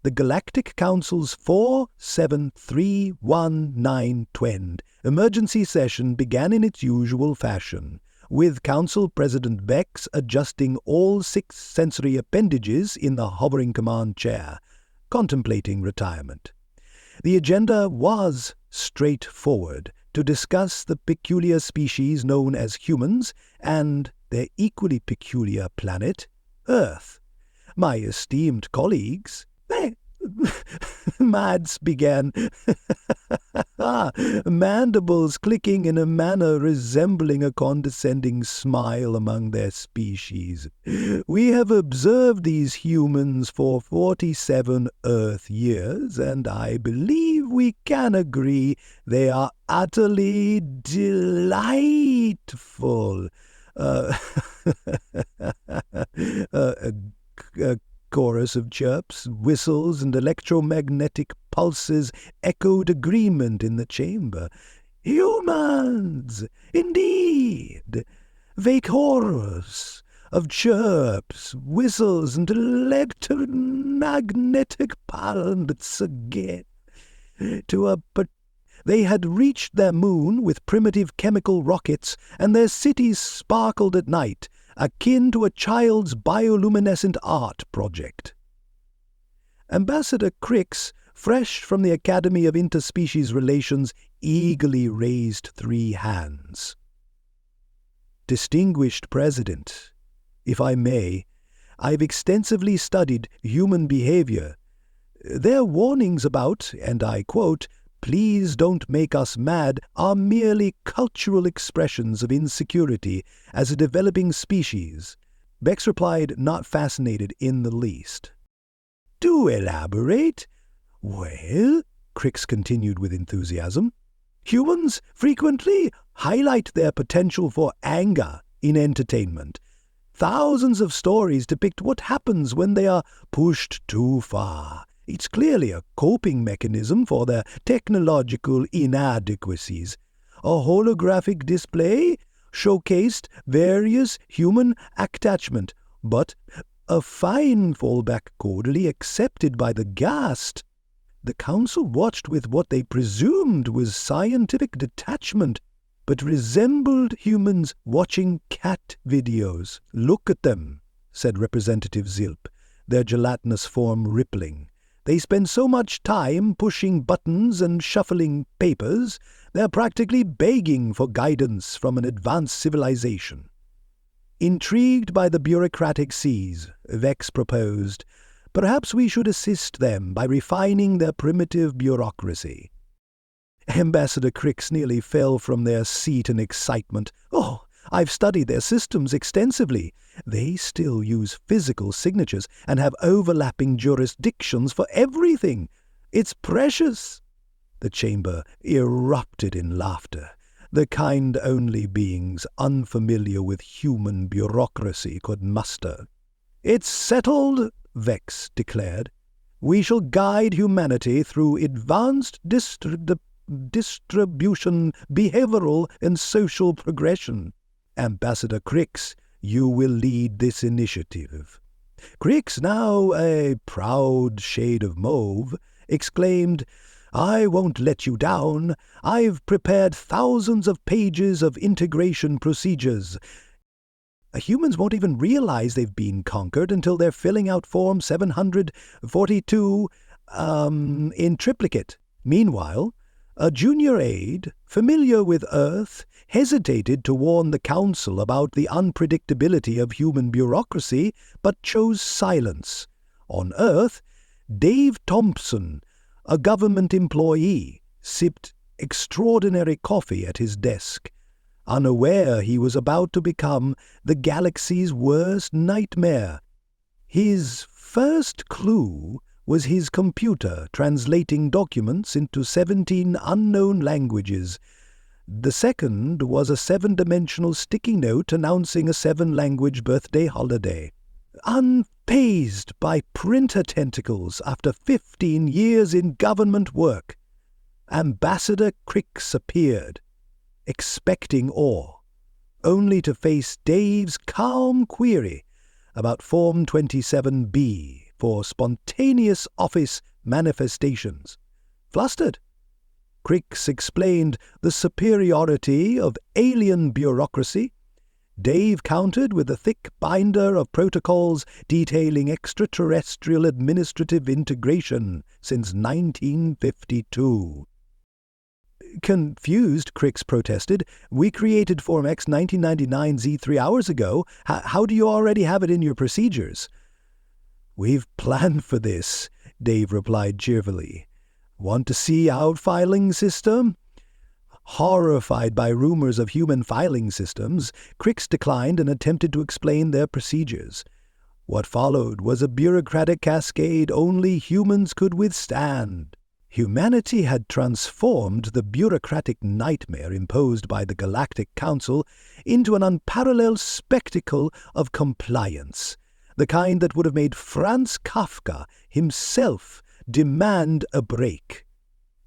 the Galactic Council's 47319 emergency session began in its usual fashion, with Council President Vex adjusting all 6 sensory appendages in the hovering command chair, contemplating retirement. The agenda was straightforward: to discuss the peculiar species known as humans and their equally peculiar planet, Earth. My esteemed colleagues, Mads began, mandibles clicking in a manner resembling a condescending smile among their species. We have observed these humans for 47 Earth years, and I believe we can agree they are utterly delightful. A chorus of chirps, whistles, and electromagnetic pulses echoed agreement in the chamber. Humans, indeed! Vague chorus of chirps, whistles, and electromagnetic pulses again. They had reached their moon with primitive chemical rockets, and their cities sparkled at night, akin to a child's bioluminescent art project. Ambassador Crix, fresh from the Academy of Interspecies Relations, eagerly raised 3 hands. Distinguished President, if I may, I've extensively studied human behavior. Their warnings about, and I quote, "Please don't make us mad," are merely cultural expressions of insecurity as a developing species. Vex replied, not fascinated in the least. "Do elaborate." "Well," Crix continued with enthusiasm, "humans frequently highlight their potential for anger in entertainment. Thousands of stories depict what happens when they are pushed too far. It's clearly a coping mechanism for their technological inadequacies. A holographic display showcased various human attachment, but a fine fallback cordially accepted by the ghast. The council watched with what they presumed was scientific detachment, but resembled humans watching cat videos. "Look at them," said Representative Zilp, their gelatinous form rippling. "They spend so much time pushing buttons and shuffling papers, they're practically begging for guidance from an advanced civilization." Intrigued by the bureaucratic seas, Vex proposed, "Perhaps we should assist them by refining their primitive bureaucracy." Ambassador Crix nearly fell from their seat in excitement. "Oh, I've studied their systems extensively. They still use physical signatures and have overlapping jurisdictions for everything. It's precious." The chamber erupted in laughter, the kind only beings unfamiliar with human bureaucracy could muster. "It's settled," Vex declared. "We shall guide humanity through advanced distribution, behavioral, and social progression. Ambassador Crix, you will lead this initiative." Crix, now a proud shade of mauve, exclaimed, "I won't let you down. I've prepared thousands of pages of integration procedures. Humans won't even realize they've been conquered until they're filling out Form 742 in triplicate. Meanwhile, a junior aide, familiar with Earth, hesitated to warn the Council about the unpredictability of human bureaucracy, but chose silence. On Earth, Dave Thompson, a government employee, sipped extraordinary coffee at his desk, unaware he was about to become the galaxy's worst nightmare. His first clue was his computer translating documents into 17 unknown languages. The second was a 7-dimensional sticky note announcing a 7-language birthday holiday. Unfazed by printer tentacles after 15 years in government work, Ambassador Crix appeared, expecting awe, only to face Dave's calm query about Form 27B for spontaneous office manifestations. Flustered, Crix explained the superiority of alien bureaucracy. Dave countered with a thick binder of protocols detailing extraterrestrial administrative integration since 1952. Confused, Crix protested. We created Form X 1999 Z3 hours ago. How do you already have it in your procedures? We've planned for this, Dave replied cheerfully. Want to see our filing system? Horrified by rumors of human filing systems, Crix declined and attempted to explain their procedures. What followed was a bureaucratic cascade only humans could withstand. Humanity had transformed the bureaucratic nightmare imposed by the Galactic Council into an unparalleled spectacle of compliance, the kind that would have made Franz Kafka himself demand a break.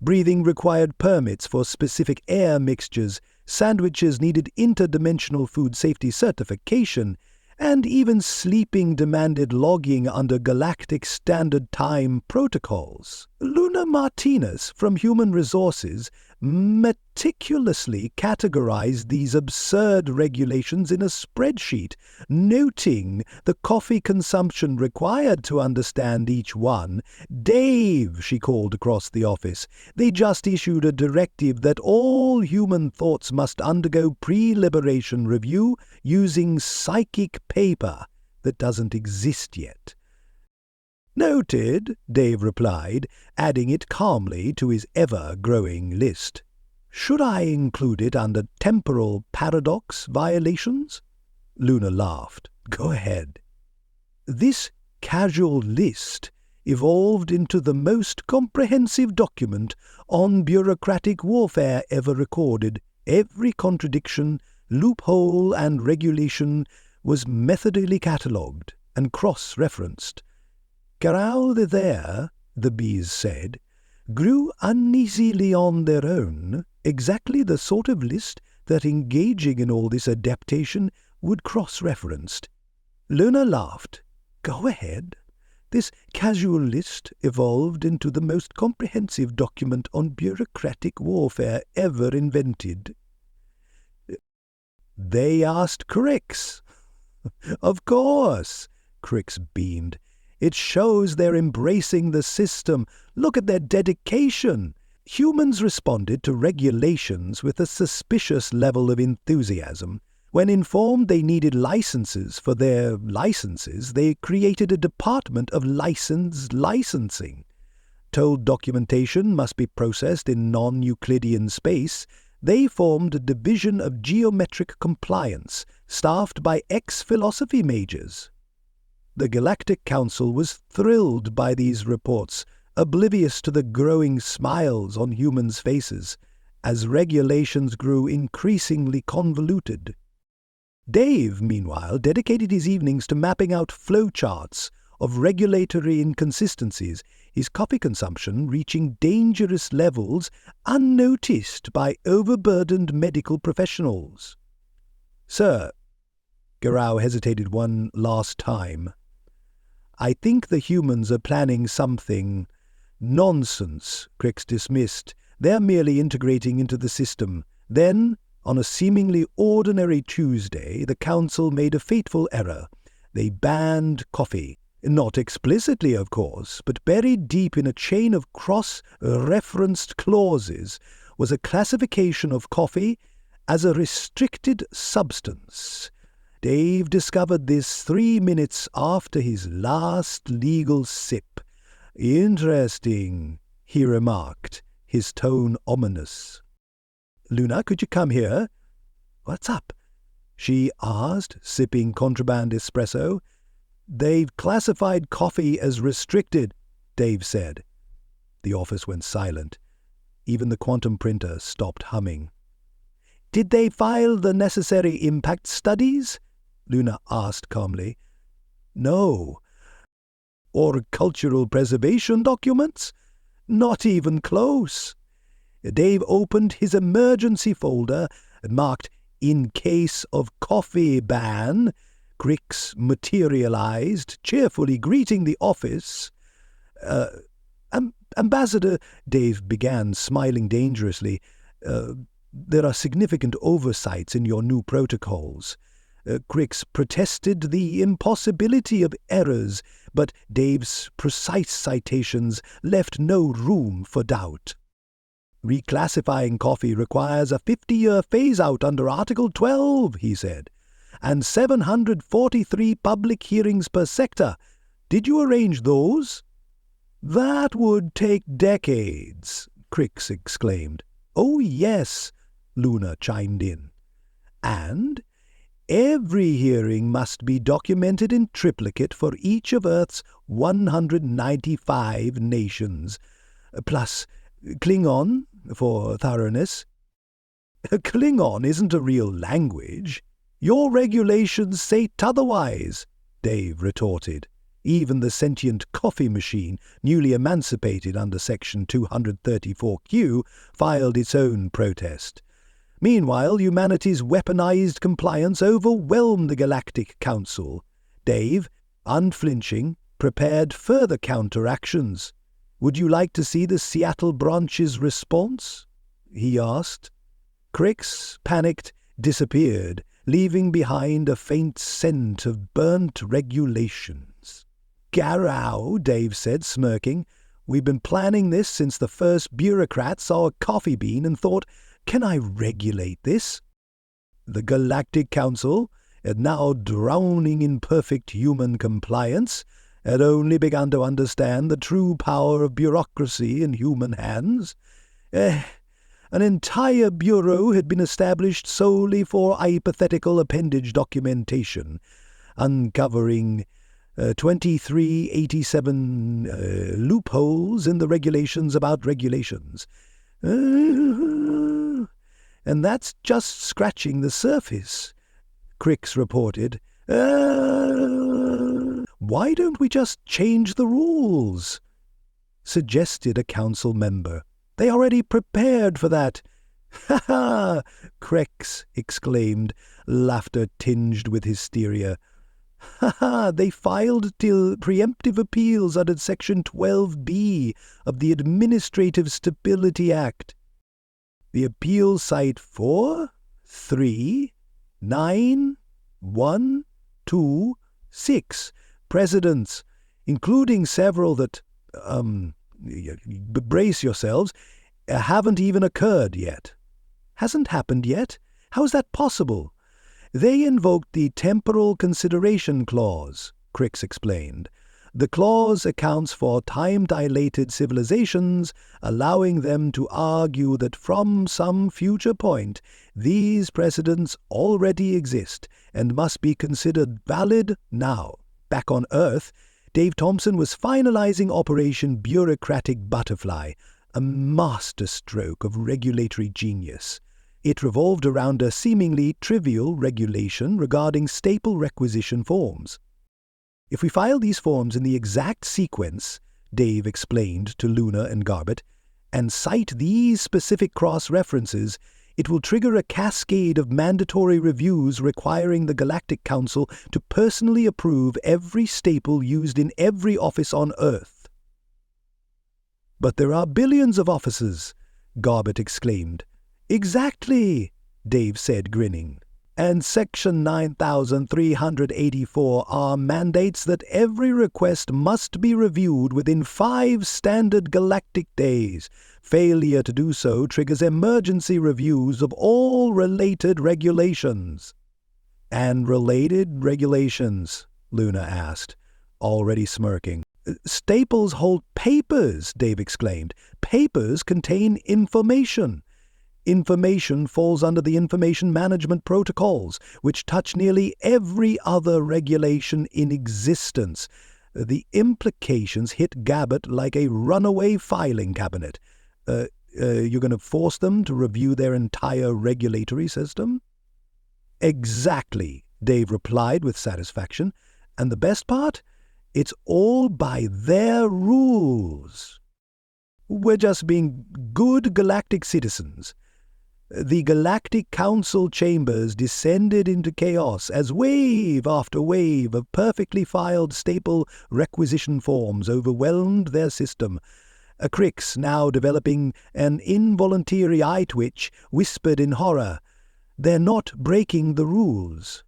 Breathing required permits for specific air mixtures, sandwiches needed interdimensional food safety certification, and even sleeping demanded logging under Galactic Standard Time protocols. Luna Martinez from Human Resources meticulously categorized these absurd regulations in a spreadsheet, noting the coffee consumption required to understand each one. Dave, she called across the office, they just issued a directive that all human thoughts must undergo pre-liberation review using psychic paper that doesn't exist yet. Noted, Dave replied, adding it calmly to his ever-growing list. Should I include it under temporal paradox violations? Luna laughed. Go ahead. This casual list evolved into the most comprehensive document on bureaucratic warfare ever recorded. Every contradiction, loophole, and regulation was methodically catalogued and cross-referenced. Garau there, the bees said, grew uneasily on their own, exactly the sort of list that engaging in all this adaptation would cross-referenced. Luna laughed. Go ahead. This casual list evolved into the most comprehensive document on bureaucratic warfare ever invented. They asked Crix. Of course, Crix beamed. It shows they're embracing the system. Look at their dedication. Humans responded to regulations with a suspicious level of enthusiasm. When informed they needed licenses for their licenses, they created a department of licensing. Told documentation must be processed in non-Euclidean space, they formed a division of geometric compliance, staffed by ex-philosophy majors. The Galactic Council was thrilled by these reports, oblivious to the growing smiles on humans' faces, as regulations grew increasingly convoluted. Dave, meanwhile, dedicated his evenings to mapping out flowcharts of regulatory inconsistencies, his coffee consumption reaching dangerous levels unnoticed by overburdened medical professionals. Sir, Garau hesitated one last time. I think the humans are planning something. Nonsense, Crix dismissed. They're merely integrating into the system. Then, on a seemingly ordinary Tuesday, the Council made a fateful error. They banned coffee. Not explicitly, of course, but buried deep in a chain of cross-referenced clauses was a classification of coffee as a restricted substance. Dave discovered this 3 minutes after his last legal sip. Interesting, he remarked, his tone ominous. Luna, could you come here? What's up? She asked, sipping contraband espresso. They've classified coffee as restricted, Dave said. The office went silent. Even the quantum printer stopped humming. Did they file the necessary impact studies? Luna asked calmly. No. Or cultural preservation documents? Not even close. Dave opened his emergency folder and marked "In case of coffee ban," Crix materialized, cheerfully greeting the office. Ambassador, Dave began, smiling dangerously, there are significant oversights in your new protocols. Crix protested the impossibility of errors, but Dave's precise citations left no room for doubt. Reclassifying coffee requires a 50-year phase-out under Article 12, he said, and 743 public hearings per sector. Did you arrange those? That would take decades, Crix exclaimed. Oh, yes, Luna chimed in. And every hearing must be documented in triplicate for each of Earth's 195 nations, plus Klingon for thoroughness. Klingon isn't a real language. Your regulations say t'otherwise, Dave retorted. Even the sentient coffee machine, newly emancipated under Section 234Q, filed its own protest. Meanwhile, humanity's weaponized compliance overwhelmed the Galactic Council. Dave, unflinching, prepared further counteractions. Would you like to see the Seattle branch's response? He asked. Crix, panicked, disappeared, leaving behind a faint scent of burnt regulations. Garrow, Dave said, smirking. We've been planning this since the first bureaucrat saw a coffee bean and thought, can I regulate this? The Galactic Council, now drowning in perfect human compliance, had only begun to understand the true power of bureaucracy in human hands. An entire bureau had been established solely for hypothetical appendage documentation, uncovering 2387 loopholes in the regulations about regulations. And that's just scratching the surface, Crix reported. Why don't we just change the rules? Suggested a council member. They already prepared for that. Ha ha! Crix exclaimed, laughter tinged with hysteria. Ha ha! They filed till preemptive appeals under Section 12B of the Administrative Stability Act. The appeals cite 4, 3, 9, 1, 2, 6 precedents, including several that, brace yourselves, haven't even occurred yet. Hasn't happened yet? How is that possible? They invoked the Temporal Consideration Clause, Crix explained. The clause accounts for time-dilated civilizations, allowing them to argue that from some future point these precedents already exist and must be considered valid now. Back on Earth, Dave Thompson was finalizing Operation Bureaucratic Butterfly, a masterstroke of regulatory genius. It revolved around a seemingly trivial regulation regarding staple requisition forms. If we file these forms in the exact sequence, Dave explained to Luna and Garbett, and cite these specific cross-references, it will trigger a cascade of mandatory reviews requiring the Galactic Council to personally approve every staple used in every office on Earth. But there are billions of offices, Garbett exclaimed. Exactly, Dave said, grinning. And Section 9384R mandates that every request must be reviewed within 5 standard galactic days. Failure to do so triggers emergency reviews of all related regulations. And related regulations? Luna asked, already smirking. Staples hold papers, Dave exclaimed. Papers contain information. Information falls under the Information Management Protocols, which touch nearly every other regulation in existence. The implications hit Garbett like a runaway filing cabinet. You're going to force them to review their entire regulatory system? Exactly, Dave replied with satisfaction. And the best part? It's all by their rules. We're just being good galactic citizens. The Galactic Council chambers descended into chaos as wave after wave of perfectly filed staple requisition forms overwhelmed their system. Crix, now developing an involuntary eye twitch, whispered in horror, "They're not breaking the rules.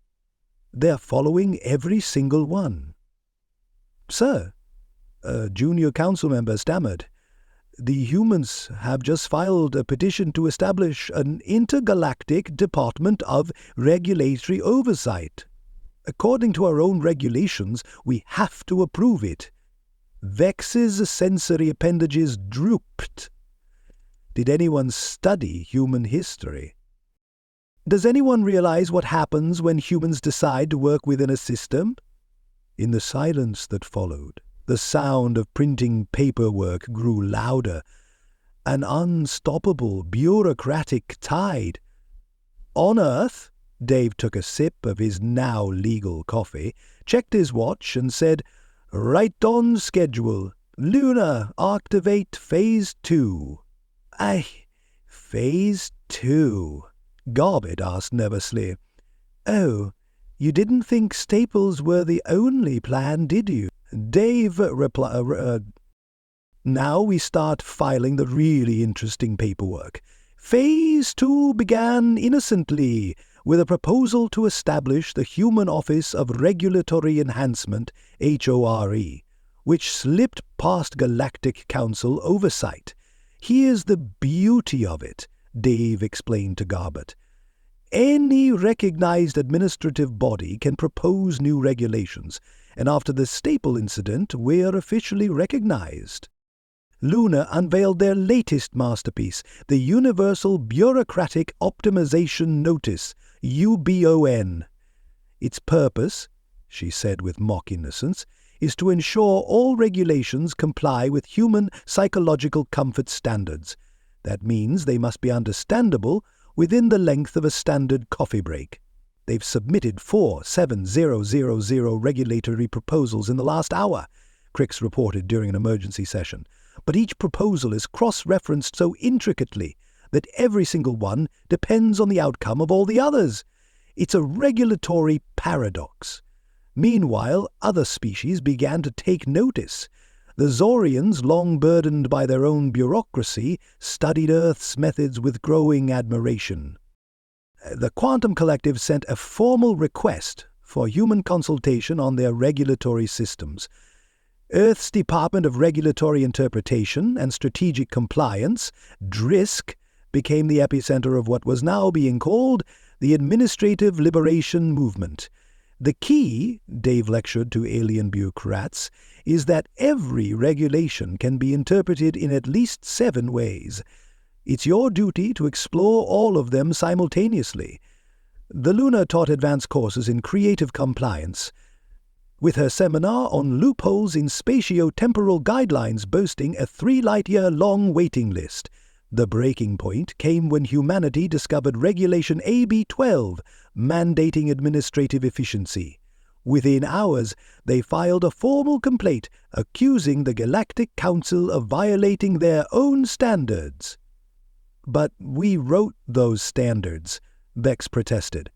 They're following every single one." "Sir," a junior council member stammered, "the humans have just filed a petition to establish an intergalactic department of regulatory oversight. According to our own regulations, we have to approve it." Vex's sensory appendages drooped. Did anyone study human history? Does anyone realize what happens when humans decide to work within a system? In the silence that followed, the sound of printing paperwork grew louder. An unstoppable bureaucratic tide. On Earth, Dave took a sip of his now legal coffee, checked his watch, and said, "Right on schedule. Lunar, activate Phase 2. Phase 2? Garbett asked nervously. "Oh, you didn't think staples were the only plan, did you?" Dave replied. "Now we start filing the really interesting paperwork. Phase 2 began innocently with a proposal to establish the Human Office of Regulatory Enhancement, HORE, which slipped past Galactic Council oversight. Here's the beauty of it," Dave explained to Garbett. "Any recognized administrative body can propose new regulations, and after the staple incident, we're officially recognized." Luna unveiled their latest masterpiece, the Universal Bureaucratic Optimization Notice, UBON. "Its purpose," she said with mock innocence, "is to ensure all regulations comply with human psychological comfort standards. That means they must be understandable within the length of a standard coffee break. They've submitted 47000 regulatory proposals in the last hour," Crix reported during an emergency session. "But each proposal is cross-referenced so intricately that every single one depends on the outcome of all the others. It's a regulatory paradox." Meanwhile, other species began to take notice. The Zorians, long burdened by their own bureaucracy, studied Earth's methods with growing admiration. The Quantum Collective sent a formal request for human consultation on their regulatory systems. Earth's Department of Regulatory Interpretation and Strategic Compliance, DRISC, became the epicenter of what was now being called the Administrative Liberation Movement. "The key," Dave lectured to alien bureaucrats, "is that every regulation can be interpreted in at least 7 ways. It's your duty to explore all of them simultaneously." The Luna taught advanced courses in creative compliance, with her seminar on loopholes in spatio-temporal guidelines boasting a 3-light-year-long waiting list. The breaking point came when humanity discovered Regulation AB-12, mandating administrative efficiency. Within hours, they filed a formal complaint accusing the Galactic Council of violating their own standards. "But we wrote those standards," Vex protested.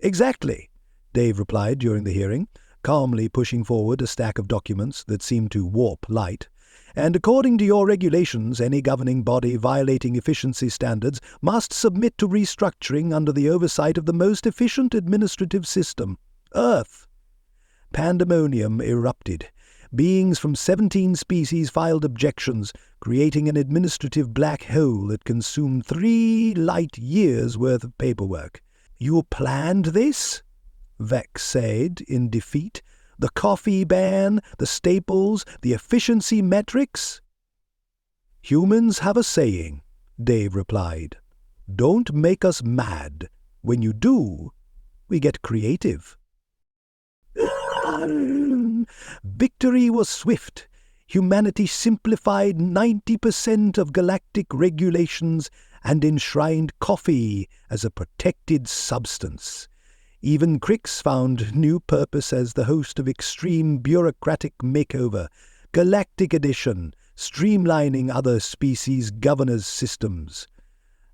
"Exactly," Dave replied during the hearing, calmly pushing forward a stack of documents that seemed to warp light. "And according to your regulations, any governing body violating efficiency standards must submit to restructuring under the oversight of the most efficient administrative system, Earth." Pandemonium erupted. Beings from 17 species filed objections, creating an administrative black hole that consumed 3 light years' worth of paperwork. "You planned this?" Vex said in defeat. "The coffee ban, the staples, the efficiency metrics?" "Humans have a saying," Dave replied. "Don't make us mad. When you do, we get creative." Victory was swift. Humanity simplified 90% of galactic regulations and enshrined coffee as a protected substance. Even Crix found new purpose as the host of Extreme Bureaucratic Makeover, Galactic Edition, streamlining other species' governors' systems.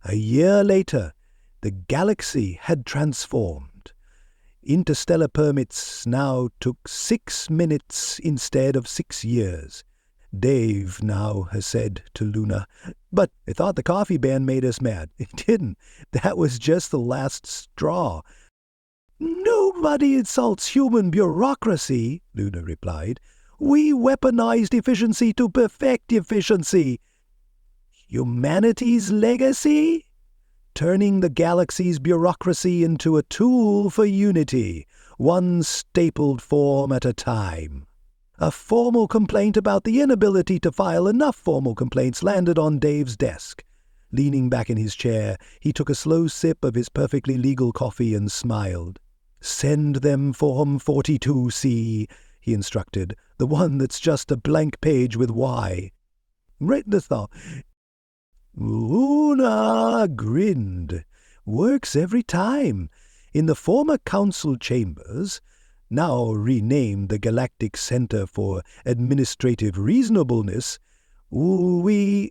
A year later, the galaxy had transformed. Interstellar permits now took 6 minutes instead of 6 years. Dave now has said to Luna, "But I thought the coffee ban made us mad." It didn't. That was just the last straw. "Nobody insults human bureaucracy," Luna replied. "We weaponized efficiency to perfect efficiency." Humanity's legacy? Turning the galaxy's bureaucracy into a tool for unity, one stapled form at a time. A formal complaint about the inability to file enough formal complaints landed on Dave's desk. Leaning back in his chair, he took a slow sip of his perfectly legal coffee and smiled. "Send them Form 42C, he instructed, "the one that's just a blank page with Y." Retnathal. Luna grinned. "Works every time. In the former council chambers, now renamed the Galactic Center for Administrative Reasonableness, Luna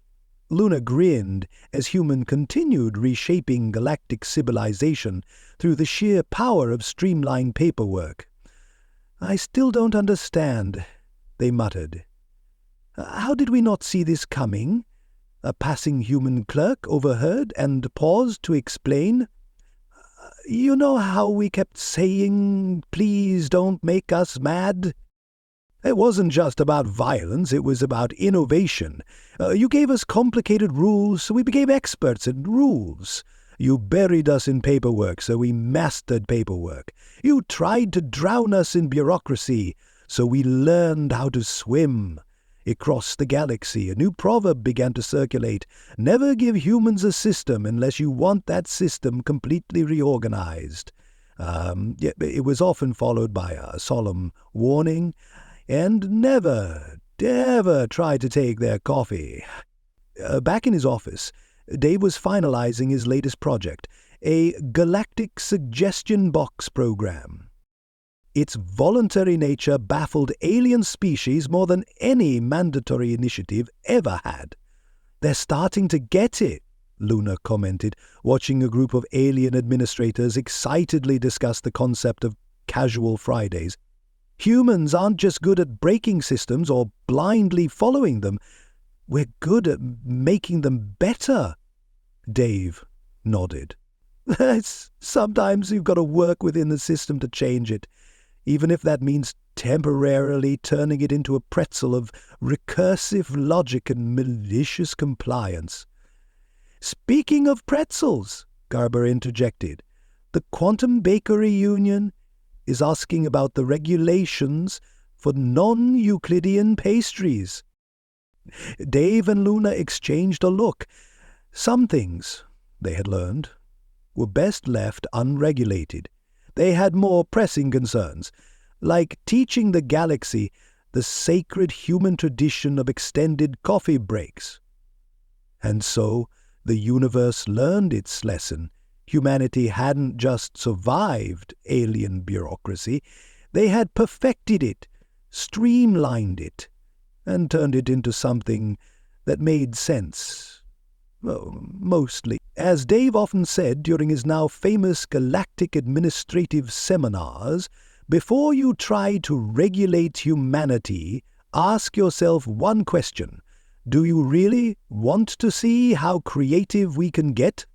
grinned as Human continued reshaping galactic civilization through the sheer power of streamlined paperwork. "I still don't understand," they muttered. "How did we not see this coming?" A passing human clerk overheard and paused to explain. "You know how we kept saying, 'Please don't make us mad'? It wasn't just about violence, it was about innovation. You gave us complicated rules, so we became experts in rules. You buried us in paperwork, so we mastered paperwork. You tried to drown us in bureaucracy, so we learned how to swim." Across the galaxy, a new proverb began to circulate: "Never give humans a system unless you want that system completely reorganized." It was often followed by a solemn warning, "And never try to take their coffee." Back in his office, Dave was finalizing his latest project, a Galactic Suggestion Box program. Its voluntary nature baffled alien species more than any mandatory initiative ever had. "They're starting to get it," Luna commented, watching a group of alien administrators excitedly discuss the concept of casual Fridays. "Humans aren't just good at breaking systems or blindly following them. We're good at making them better." Dave nodded. "Sometimes you've got to work within the system to change it, even if that means temporarily turning it into a pretzel of recursive logic and malicious compliance." "Speaking of pretzels," Garber interjected, "the Quantum Bakery Union is asking about the regulations for non-Euclidean pastries." Dave and Luna exchanged a look. Some things, they had learned, were best left unregulated. They had more pressing concerns, like teaching the galaxy the sacred human tradition of extended coffee breaks. And so the universe learned its lesson. Humanity hadn't just survived alien bureaucracy, they had perfected it, streamlined it, and turned it into something that made sense. Well, mostly. As Dave often said during his now famous galactic administrative seminars, before you try to regulate humanity, ask yourself one question: do you really want to see how creative we can get?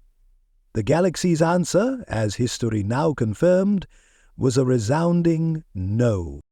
The galaxy's answer, as history now confirmed, was a resounding no.